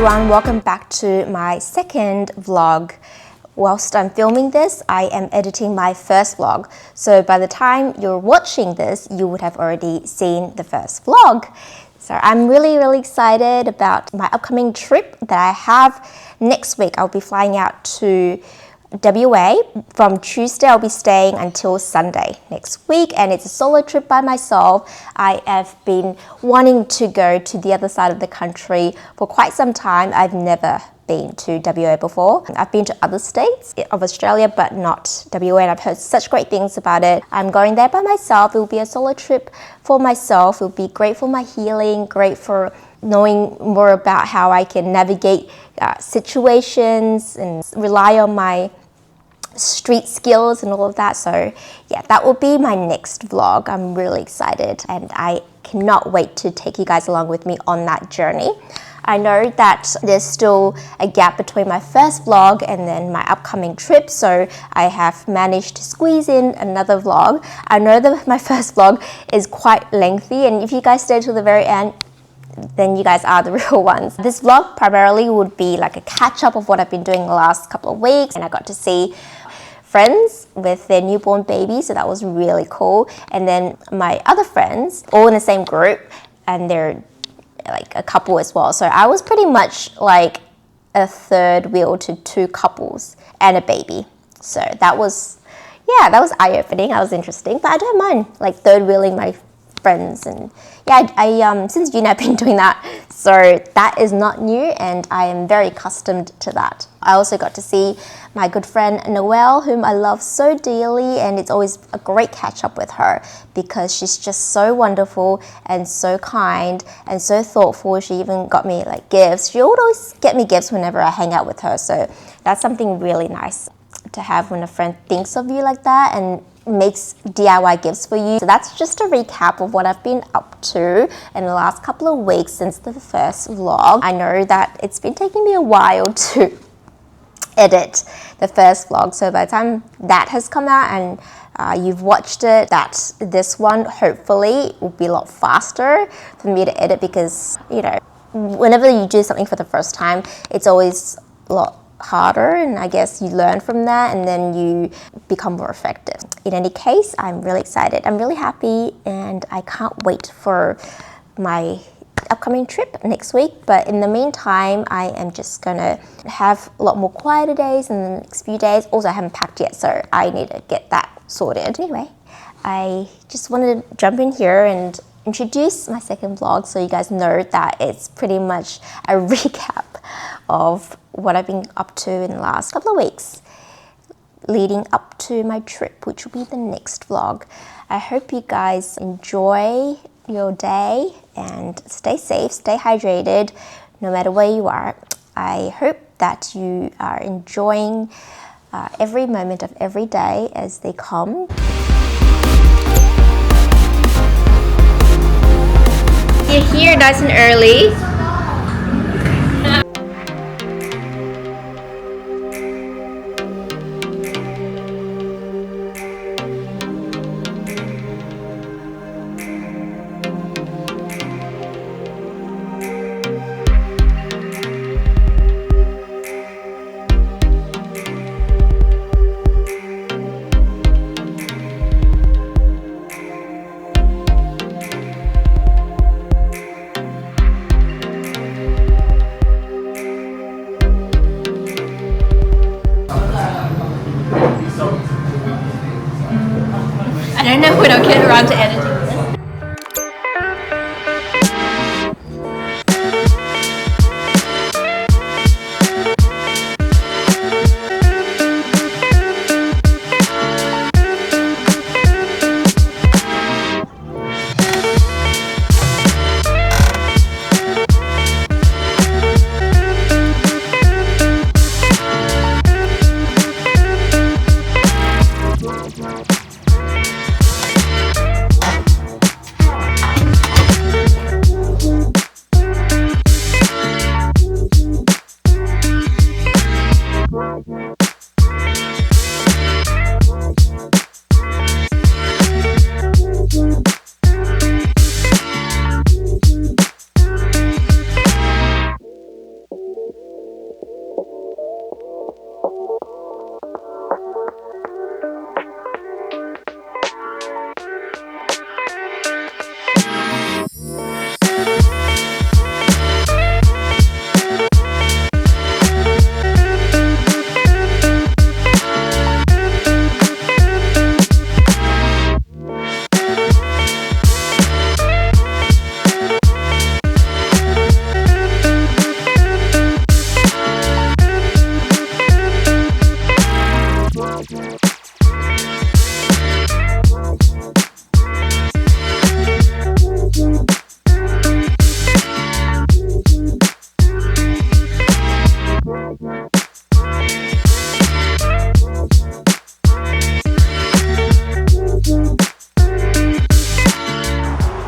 everyone, welcome back to my second vlog. Whilst I'm filming this, I am editing my first vlog. So by the time you're watching this, you would have already seen the first vlog. So I'm really excited about my upcoming trip that I have next week. I'll be flying out to WA. From Tuesday, I'll be staying until Sunday next week, and it's a solo trip by myself. I have been wanting to go to the other side of the country for quite some time. I've never been to WA before. I've been to other states of Australia, but not WA, and I've heard such great things about it. I'm going there by myself. It will be a solo trip for myself. It will be great for my healing, great for knowing more about how I can navigate situations and rely on my street skills and all of that. So yeah, that will be my next vlog. I'm really excited and I cannot wait to take you guys along with me on that journey. I know that there's still a gap between my first vlog and then my upcoming trip, so I have managed to squeeze in another vlog. I know that my first vlog is quite lengthy, and if you guys stay till the very end, then you guys are the real ones. This vlog primarily would be like a catch-up of what I've been doing the last couple of weeks, and I got to see friends with their newborn baby, so that was really cool. And then my other friends, all in the same group, and they're like a couple as well. So I was pretty much like a third wheel to two couples and a baby. So that was, yeah, that was eye-opening. That was interesting, but I don't mind like third wheeling my friends. And yeah, I since June I've been doing that, so that is not new and I am very accustomed to that. I also got to see my good friend Noelle, whom I love so dearly, and it's always a great catch up with her because she's just so wonderful and so kind and so thoughtful. She even got me like gifts. She would always get me gifts whenever I hang out with her, so that's something really nice to have when a friend thinks of you like that and makes DIY gifts for you. So that's just a recap of what I've been up to in the last couple of weeks since the first vlog. I know that it's been taking me a while to edit the first vlog, so by the time that has come out and you've watched it, that this one hopefully will be a lot faster for me to edit, because you know, whenever you do something for the first time, it's always a lot harder, and I guess you learn from that and then you become more effective. In any case, I'm really excited. I'm really happy and I can't wait for my upcoming trip next week. But in the meantime, I am just gonna have a lot more quieter days in the next few days. Also, I haven't packed yet, so I need to get that sorted. Anyway, I just wanted to jump in here and introduce my second vlog so you guys know that it's pretty much a recap of what I've been up to in the last couple of weeks leading up to my trip, which will be the next vlog. I hope you guys enjoy your day and stay safe, stay hydrated no matter where you are. I hope that you are enjoying every moment of every day as they come. You're here nice and early. I don't know when I'll get around to editing this.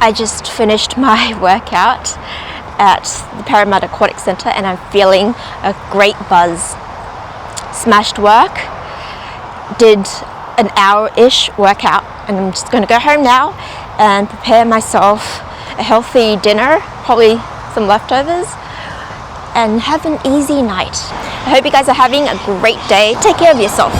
I just finished my workout at the Parramatta Aquatic Centre and I'm feeling a great buzz. Smashed work, did an hour-ish workout, and I'm just going to go home now and prepare myself a healthy dinner, probably some leftovers, and have an easy night. I hope you guys are having a great day. Take care of yourself.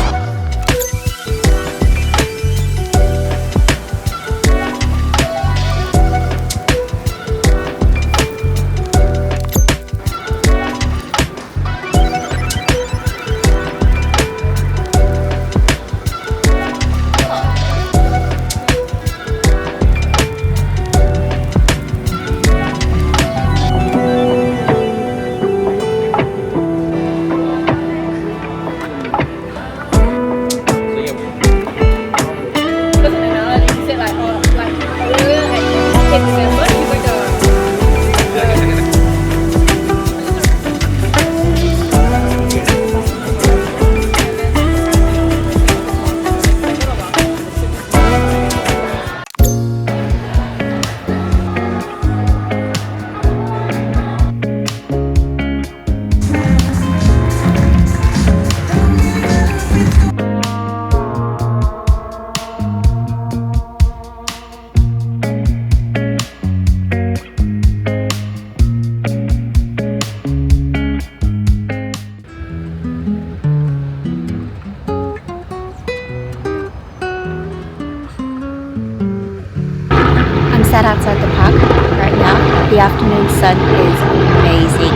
Sat outside the park right now. The afternoon sun is amazing.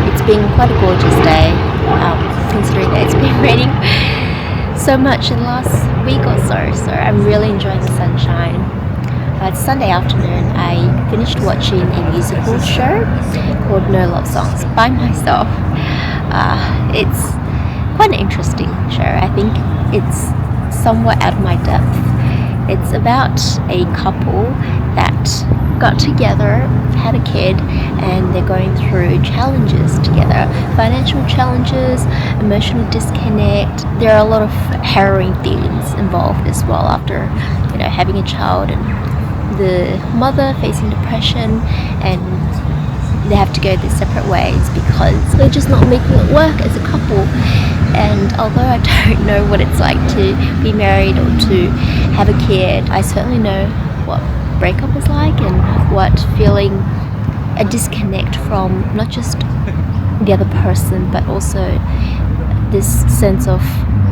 It's been quite a gorgeous day, considering that it's been raining so much in the last week or so I'm really enjoying the sunshine. It's Sunday afternoon. I finished watching a musical show called No Love Songs by myself. It's quite an interesting show. I think it's somewhat out of my depth. It's about a couple that got together, had a kid, and they're going through challenges together. Financial challenges, emotional disconnect. There are a lot of harrowing themes involved as well after, having a child, and the mother facing depression, and they have to go their separate ways because they're just not making it work as a couple. And although I don't know what it's like to be married or to have a kid, I certainly know what breakup is like and what feeling a disconnect from not just the other person, but also this sense of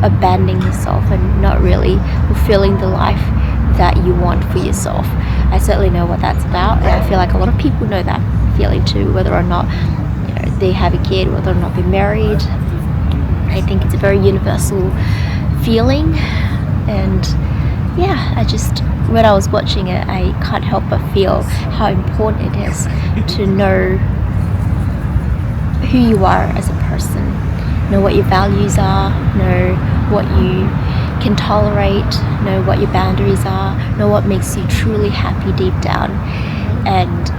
abandoning yourself and not really fulfilling the life that you want for yourself. I certainly know what that's about, and I feel like a lot of people know that feeling too, whether or not they have a kid, whether or not they're married. I think it's a very universal feeling, and when I was watching it, I can't help but feel how important it is to know who you are as a person, know what your values are, know what you can tolerate, know what your boundaries are, know what makes you truly happy deep down. And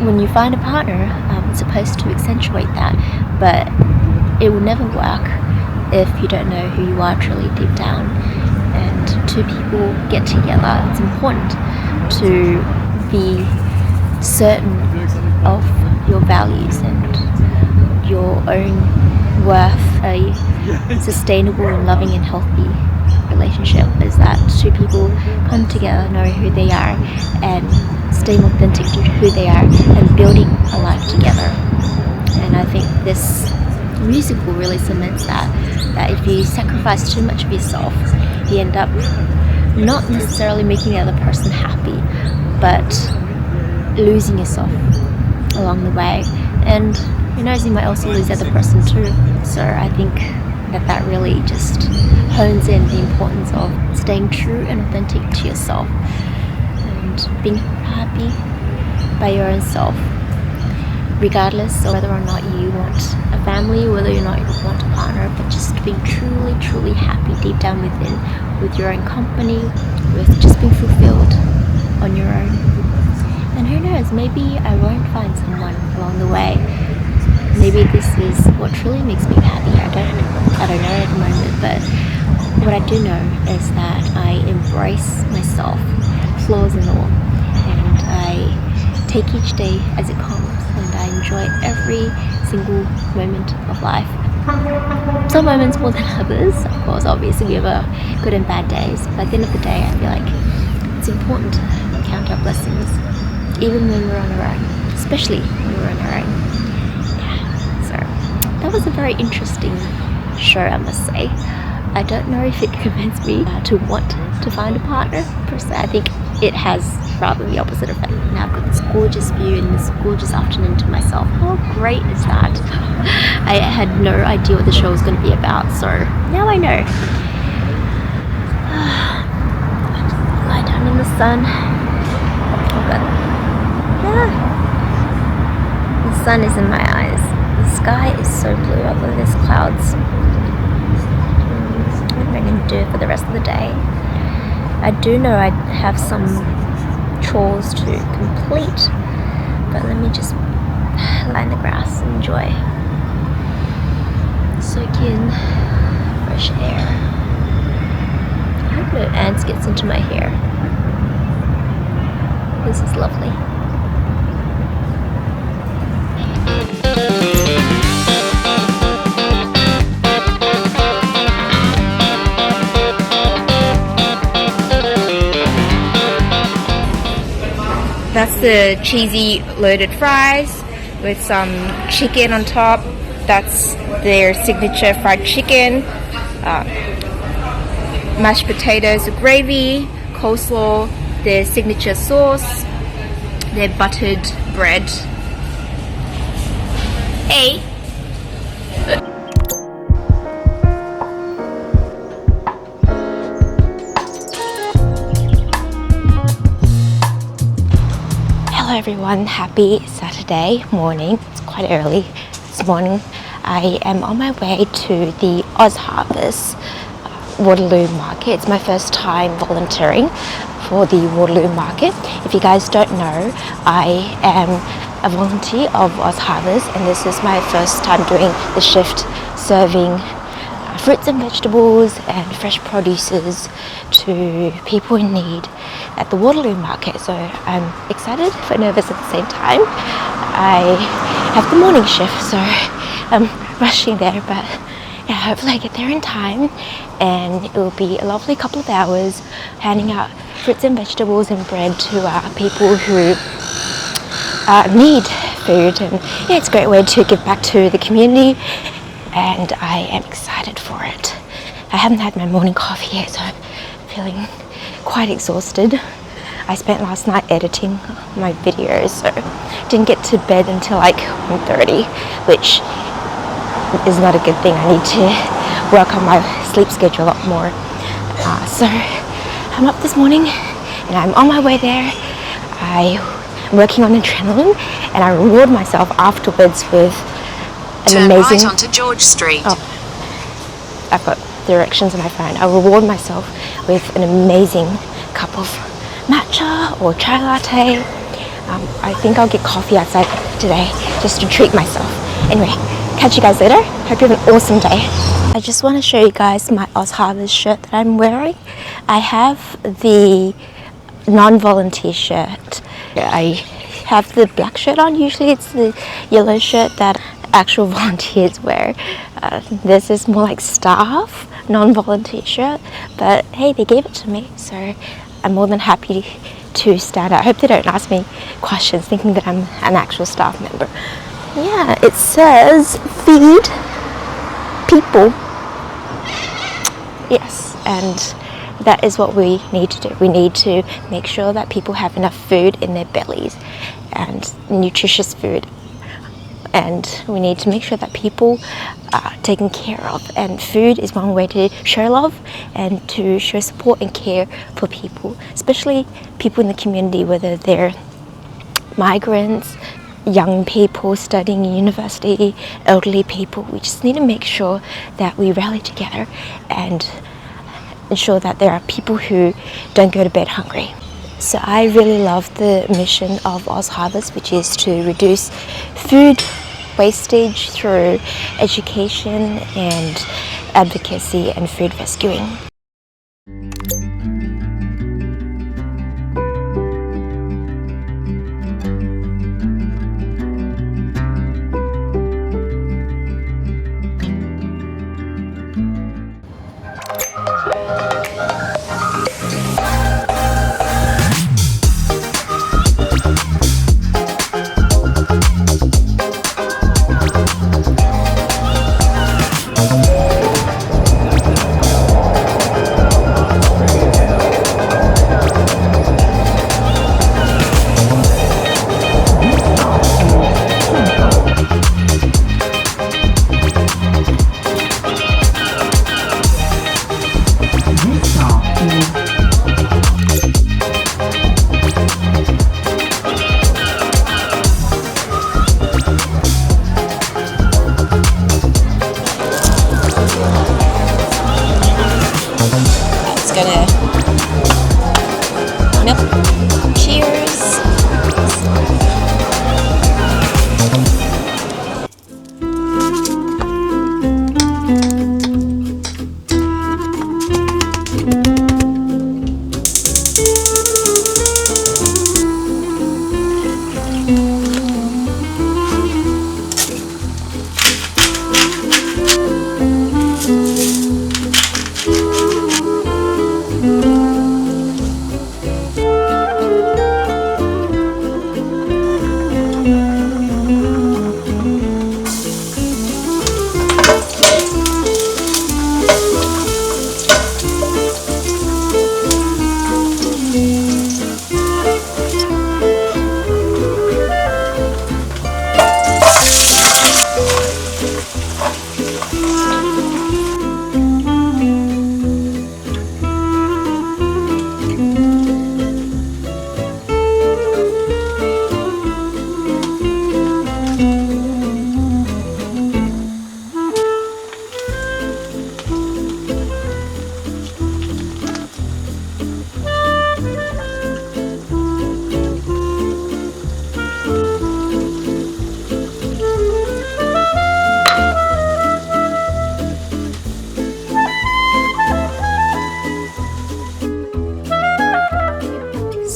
when you find a partner, it's supposed to accentuate that, but it will never work if you don't know who you are truly deep down. And two people get together. It's important to be certain of your values and your own worth. A sustainable and loving and healthy relationship is that two people come together, knowing who they are and staying authentic to who they are and building a life together. And I think this musical really cements that if you sacrifice too much of yourself, you end up not necessarily making the other person happy, but losing yourself along the way. And who knows, you might also lose the other person too. So I think that really just hones in the importance of staying true and authentic to yourself and being happy by your own self, regardless of whether or not you want a family, whether or not you want a partner, but just being truly, truly happy deep down within, with your own company, with just being fulfilled on your own. And who knows, maybe I won't find someone along the way. Maybe this is what truly makes me happy. I don't know at the moment, but what I do know is that I embrace myself, flaws and all, and I I take each day as it comes, and I enjoy every single moment of life. Some moments more than others, of course. Obviously we have our good and bad days, but at the end of the day I feel like it's important to count our blessings, even when we're on our own, especially when we're on our own. Yeah, so that was a very interesting show, I must say. I don't know if it convinced me to want to find a partner per se. I think it has rather the opposite effect. Now I've got this gorgeous view and this gorgeous afternoon to myself. How great is that? I had no idea what the show was going to be about, so now I know. Lie down in the sun. Oh god. Yeah. The sun is in my eyes. The sky is so blue, although there's clouds. What am I going to do for the rest of the day? I do know I have some chores to complete, but let me just lie in the grass and enjoy. Soak in fresh air. I hope no ants gets into my hair. This is lovely. That's the cheesy loaded fries with some chicken on top. That's their signature fried chicken. Mashed potatoes with gravy, coleslaw, their signature sauce, their buttered bread. Hey! Hello everyone, happy Saturday morning. It's quite early this morning. I am on my way to the Oz Harvest Waterloo Market. It's my first time volunteering for the Waterloo Market. If you guys don't know, I am a volunteer of Oz Harvest, and this is my first time doing the shift, serving fruits and vegetables and fresh produces to people in need at the Waterloo Market. So I'm excited but nervous at the same time. I have the morning shift, so I'm rushing there, but yeah, hopefully I get there in time, and it will be a lovely couple of hours handing out fruits and vegetables and bread to people who need food. And yeah, it's a great way to give back to the community, and I am excited for it. I haven't had my morning coffee yet, so I'm feeling quite exhausted. I spent last night editing my videos, so didn't get to bed until like 1:30, which is not a good thing. I need to work on my sleep schedule a lot more. So I'm up this morning and I'm on my way there. I'm working on adrenaline, and I reward myself afterwards with an amazing... Turn right onto George Street. Oh, I've got directions on my phone. I reward myself with an amazing cup of matcha or chai latte. I think I'll get coffee outside today just to treat myself. Anyway, catch you guys later. Hope you have an awesome day. I just want to show you guys my Oz Harvest shirt that I'm wearing. I have the non-volunteer shirt. I have the black shirt on. Usually it's the yellow shirt that actual volunteers wear. This is more like staff, non-volunteer shirt, but hey, they gave it to me, so I'm more than happy to stand out. I hope they don't ask me questions thinking that I'm an actual staff member. Yeah, it says feed people. Yes, and that is what we need to do. We need to make sure that people have enough food in their bellies, and nutritious food. And we need to make sure that people are taken care of. And food is one way to show love and to show support and care for people, especially people in the community, whether they're migrants, young people studying in university, elderly people. We just need to make sure that we rally together and ensure that there are people who don't go to bed hungry. So I really love the mission of Oz Harvest, which is to reduce food wastage through education and advocacy and food rescuing. milk. Cheers.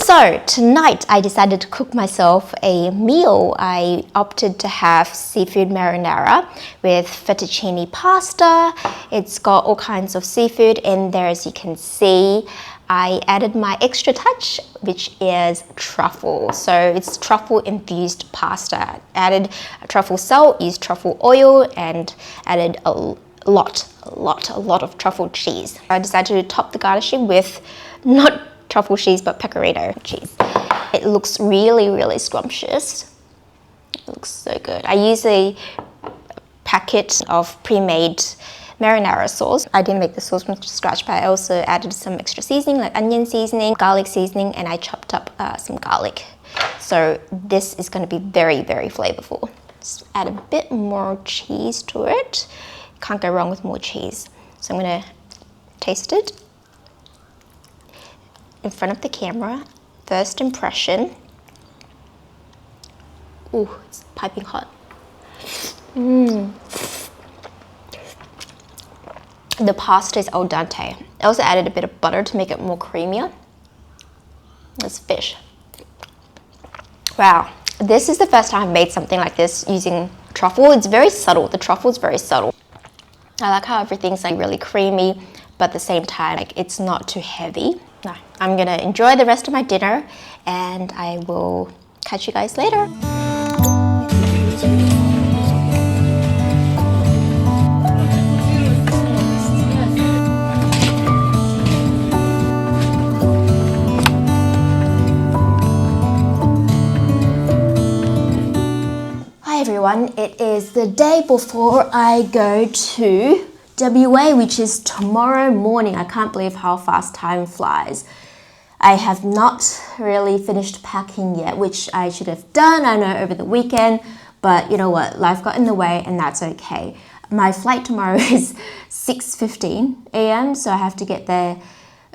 So tonight I decided to cook myself a meal. I opted to have seafood marinara with fettuccine pasta. It's got all kinds of seafood in there, as you can see. I added my extra touch, which is truffle. So it's truffle infused pasta. Added truffle salt, used truffle oil, and added a lot of truffle cheese. I decided to top the garnishing with not truffle cheese but pecorino cheese. It looks really scrumptious. It looks so good. I use a packet of pre-made marinara sauce. I didn't make the sauce from scratch, but I also added some extra seasoning like onion seasoning, garlic seasoning, and I chopped up some garlic. So this is going to be very flavorful. Just add a bit more cheese to it. Can't go wrong with more cheese. So I'm going to taste it in front of the camera. First impression. Ooh, it's piping hot. The pasta is al dente. I also added a bit of butter to make it more creamier. It's fish. Wow, this is the first time I've made something like this using truffle. It's very subtle. The truffle is very subtle. I like how everything's like really creamy, but at the same time, like it's not too heavy. No, I'm gonna enjoy the rest of my dinner and I will catch you guys later. Hi everyone, it is the day before I go to WA, which is tomorrow morning. I can't believe how fast time flies. I have not really finished packing yet, which I should have done, I know, over the weekend, but you know what, life got in the way and that's okay. My flight tomorrow is 6:15 a.m, so I have to get there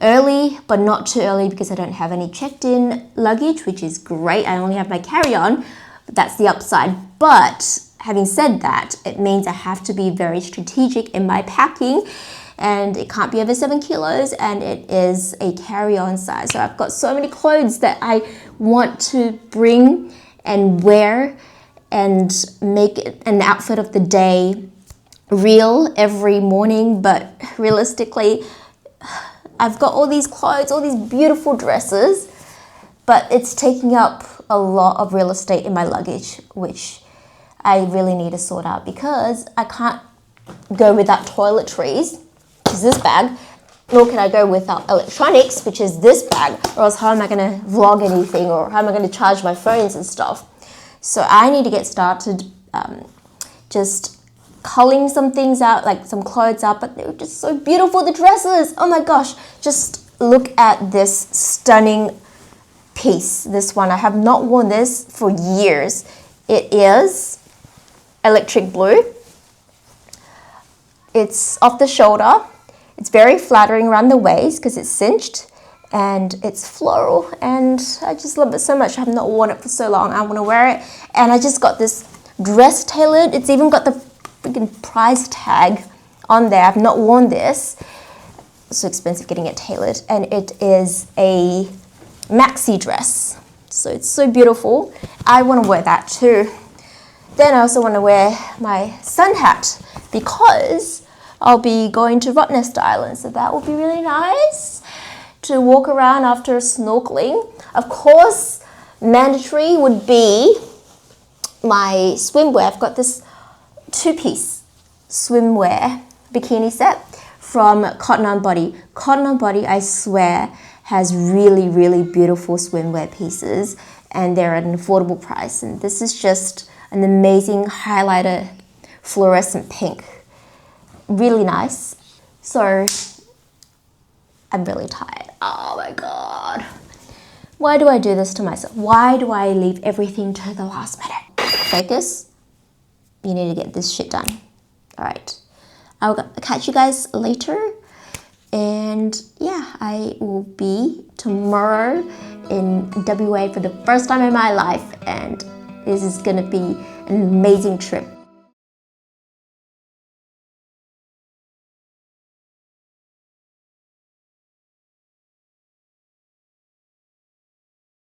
early, but not too early because I don't have any checked-in luggage, which is great. I only have my carry-on, but that's the upside. But having said that, it means I have to be very strategic in my packing, and it can't be over 7 kilos, and it is a carry-on size. So I've got so many clothes that I want to bring and wear and make it an outfit of the day real every morning. But realistically, I've got all these clothes, all these beautiful dresses, but it's taking up a lot of real estate in my luggage, which I really need to sort out because I can't go without toiletries, which is this bag, nor can I go without electronics, which is this bag, or else how am I going to vlog anything, or how am I going to charge my phones and stuff? So I need to get started just culling some things out, like some clothes out, but they were just so beautiful, the dresses. Oh my gosh, just look at this stunning piece. This one, I have not worn this for years. It is electric blue. It's off the shoulder. It's very flattering around the waist because it's cinched, and it's floral, and I just love it so much. I have not worn it for so long. I want to wear it, and I just got this dress tailored. It's even got the freaking price tag on there. I've not worn this. It's so expensive getting it tailored, and it is a maxi dress. So it's so beautiful. I want to wear that too. Then I also want to wear my sun hat because I'll be going to Rottnest Island, so that will be really nice to walk around after snorkeling. Of course, mandatory would be my swimwear. I've got this two-piece swimwear bikini set from Cotton On Body. Cotton On Body, I swear, has really, really beautiful swimwear pieces, and they're at an affordable price. And this is just an amazing highlighter fluorescent pink. Really nice. So I'm really tired. Oh my God. Why do I do this to myself? Why do I leave everything to the last minute? Focus. You need to get this shit done. All right. I'll catch you guys later. And yeah, I will be tomorrow in WA for the first time in my life. And this is gonna be an amazing trip.